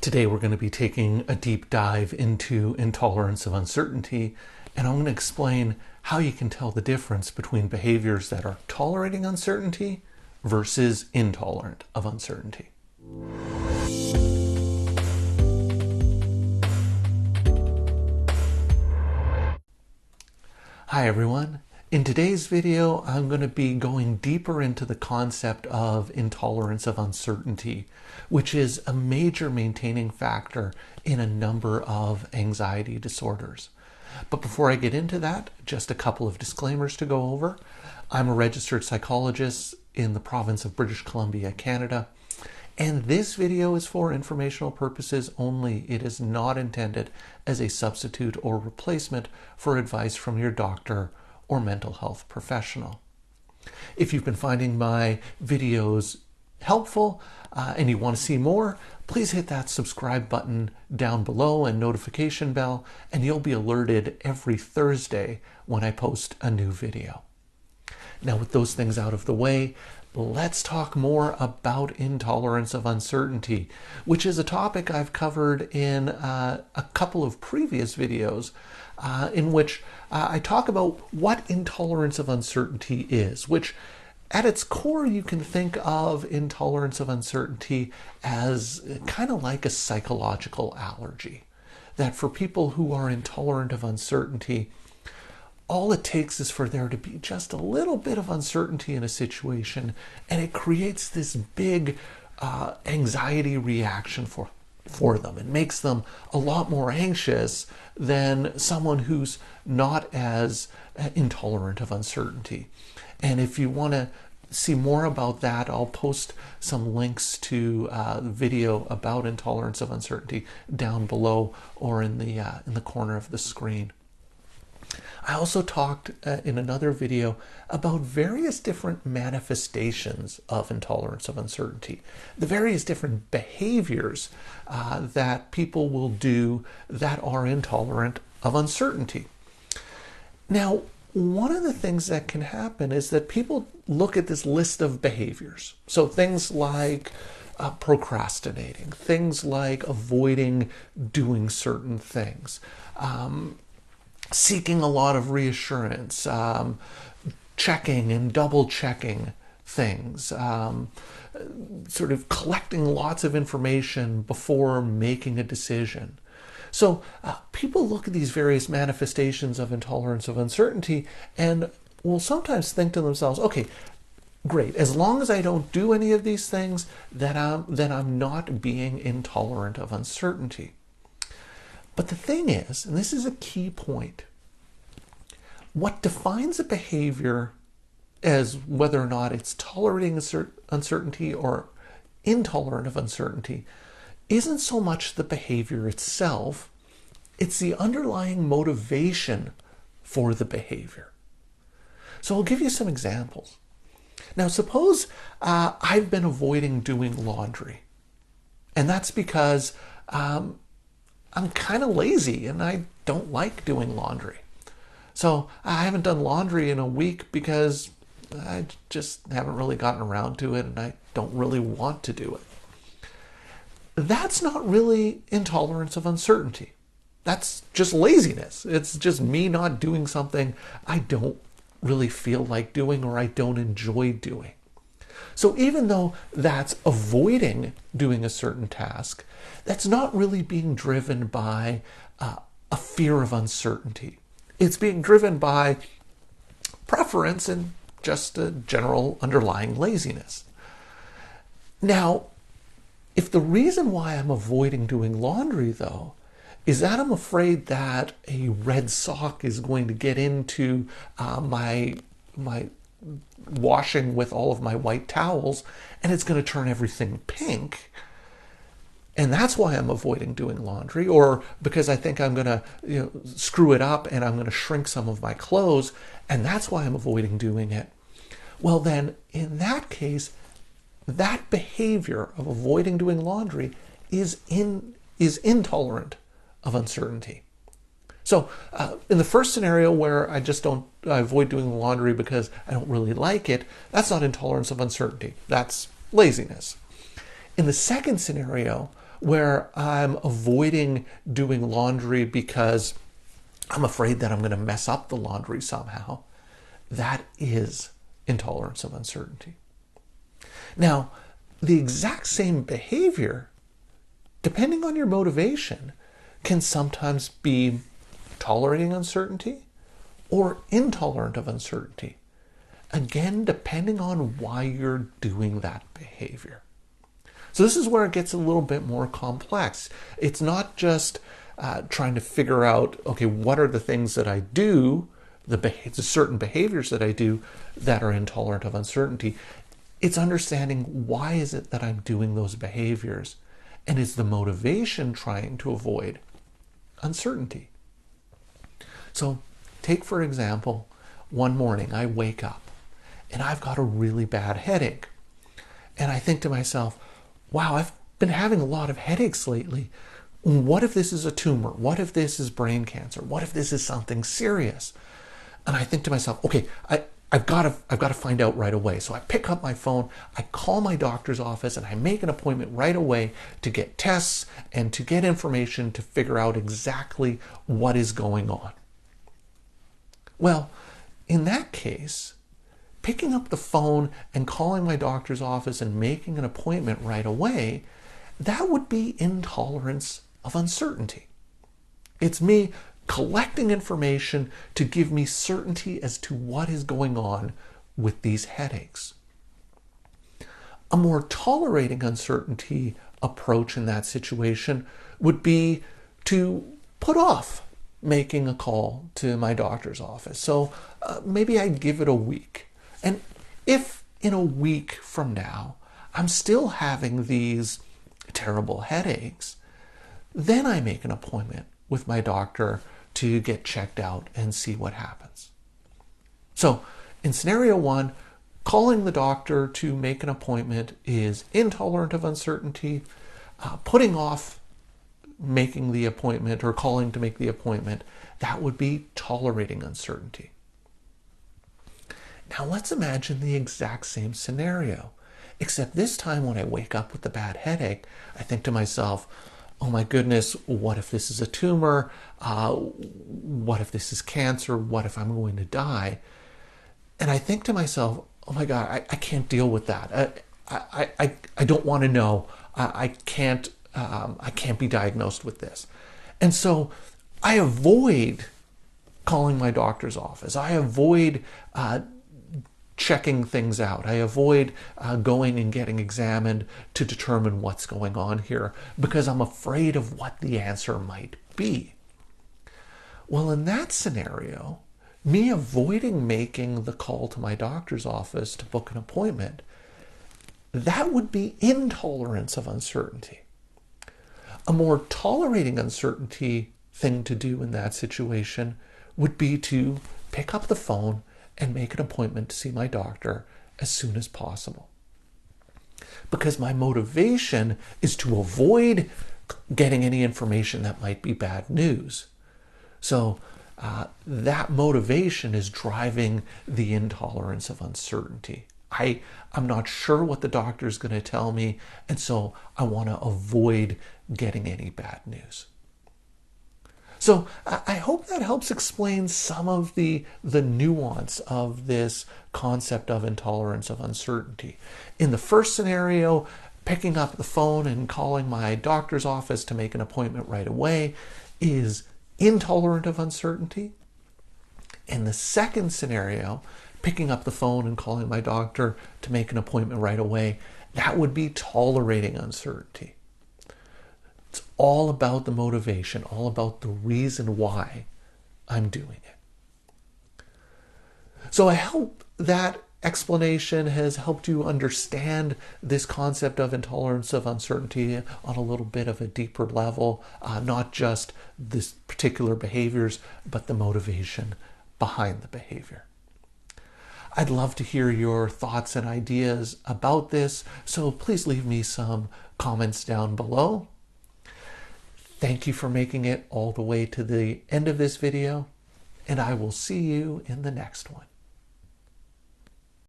Today we're going to be taking a deep dive into intolerance of uncertainty, and I'm going to explain how you can tell the difference between behaviors that are tolerating uncertainty versus intolerant of uncertainty. Hi everyone. In today's video, I'm going to be going deeper into the concept of intolerance of uncertainty, which is a major maintaining factor in a number of anxiety disorders. But before I get into that, just a couple of disclaimers to go over. I'm a registered psychologist in the province of British Columbia, Canada, and this video is for informational purposes only. It is not intended as a substitute or replacement for advice from your doctor or mental health professional. If you've been finding my videos helpful and you want to see more, please hit that subscribe button down below and notification bell, and you'll be alerted every Thursday when I post a new video. Now, with those things out of the way, let's talk more about intolerance of uncertainty, which is a topic I've covered in a couple of previous videos in which I talk about what intolerance of uncertainty is, which at its core you can think of intolerance of uncertainty as kind of like a psychological allergy. That for people who are intolerant of uncertainty, all it takes is for there to be just a little bit of uncertainty in a situation, and it creates this big anxiety reaction for them. It makes them a lot more anxious than someone who's not as intolerant of uncertainty. And if you want to see more about that, I'll post some links to the video about intolerance of uncertainty down below or in the corner of the screen. I also talked in another video about various different manifestations of intolerance of uncertainty, the various different behaviors that people will do that are intolerant of uncertainty. Now, one of the things that can happen is that people look at this list of behaviors. So things like procrastinating, things like avoiding doing certain things, seeking a lot of reassurance, checking and double checking things, sort of collecting lots of information before making a decision. So people look at these various manifestations of intolerance of uncertainty and will sometimes think to themselves, okay, great, as long as I don't do any of these things, then I'm not being intolerant of uncertainty. But the thing is, and this is a key point, what defines a behavior as whether or not it's tolerating uncertainty or intolerant of uncertainty isn't so much the behavior itself, it's the underlying motivation for the behavior. So I'll give you some examples. Now, suppose I've been avoiding doing laundry, and that's because I'm kind of lazy and I don't like doing laundry. So I haven't done laundry in a week because I just haven't really gotten around to it and I don't really want to do it. That's not really intolerance of uncertainty. That's just laziness. It's just me not doing something I don't really feel like doing or I don't enjoy doing. So even though that's avoiding doing a certain task, that's not really being driven by a fear of uncertainty. It's being driven by preference and just a general underlying laziness. Now, if the reason why I'm avoiding doing laundry, though, is that I'm afraid that a red sock is going to get into my washing with all of my white towels and it's going to turn everything pink, and that's why I'm avoiding doing laundry, or because I think I'm going to screw it up and I'm going to shrink some of my clothes, and that's why I'm avoiding doing it, well then, in that case, that behavior of avoiding doing laundry is intolerant of uncertainty. So in the first scenario where I avoid doing laundry because I don't really like it, that's not intolerance of uncertainty. That's laziness. In the second scenario, where I'm avoiding doing laundry because I'm afraid that I'm going to mess up the laundry somehow. That is intolerance of uncertainty. Now, the exact same behavior, depending on your motivation, can sometimes be tolerating uncertainty or intolerant of uncertainty. Again, depending on why you're doing that behavior. So this is where it gets a little bit more complex. It's not just trying to figure out, okay, what are the things that I do, the certain behaviors that I do that are intolerant of uncertainty. It's understanding why is it that I'm doing those behaviors, and is the motivation trying to avoid uncertainty. So take, for example, one morning I wake up and I've got a really bad headache. And I think to myself, wow, I've been having a lot of headaches lately. What if this is a tumor? What if this is brain cancer? What if this is something serious? And I think to myself, okay, I've got to find out right away. So I pick up my phone, I call my doctor's office, and I make an appointment right away to get tests and to get information to figure out exactly what is going on. Well, in that case, picking up the phone and calling my doctor's office and making an appointment right away, that would be intolerance of uncertainty. It's me collecting information to give me certainty as to what is going on with these headaches. A more tolerating uncertainty approach in that situation would be to put off making a call to my doctor's office. So maybe I give it a week. And if in a week from now I'm still having these terrible headaches, then I make an appointment with my doctor to get checked out and see what happens. So in scenario one, calling the doctor to make an appointment is intolerant of uncertainty. Putting off making the appointment or calling to make the appointment, that would be tolerating uncertainty. Now let's imagine the exact same scenario, except this time when I wake up with the bad headache, I think to myself, oh my goodness, what if this is a tumor? What if this is cancer? What if I'm going to die? And I think to myself, oh my God, I can't deal with that. I don't want to know. I can't be diagnosed with this. And so I avoid calling my doctor's office. I avoid checking things out. I avoid going and getting examined to determine what's going on here because I'm afraid of what the answer might be. Well, in that scenario, me avoiding making the call to my doctor's office to book an appointment, that would be intolerance of uncertainty. A more tolerating uncertainty thing to do in that situation would be to pick up the phone and make an appointment to see my doctor as soon as possible. Because my motivation is to avoid getting any information that might be bad news. So that motivation is driving the intolerance of uncertainty. I'm not sure what the doctor is going to tell me, and so I want to avoid getting any bad news. So I hope that helps explain some of the nuance of this concept of intolerance of uncertainty. In the first scenario, picking up the phone and calling my doctor's office to make an appointment right away is intolerant of uncertainty. In the second scenario, picking up the phone and calling my doctor to make an appointment right away, that would be tolerating uncertainty. It's all about the motivation, all about the reason why I'm doing it. So I hope that explanation has helped you understand this concept of intolerance of uncertainty on a little bit of a deeper level, not just this particular behaviors, but the motivation behind the behavior. I'd love to hear your thoughts and ideas about this, so please leave me some comments down below. Thank you for making it all the way to the end of this video, and I will see you in the next one.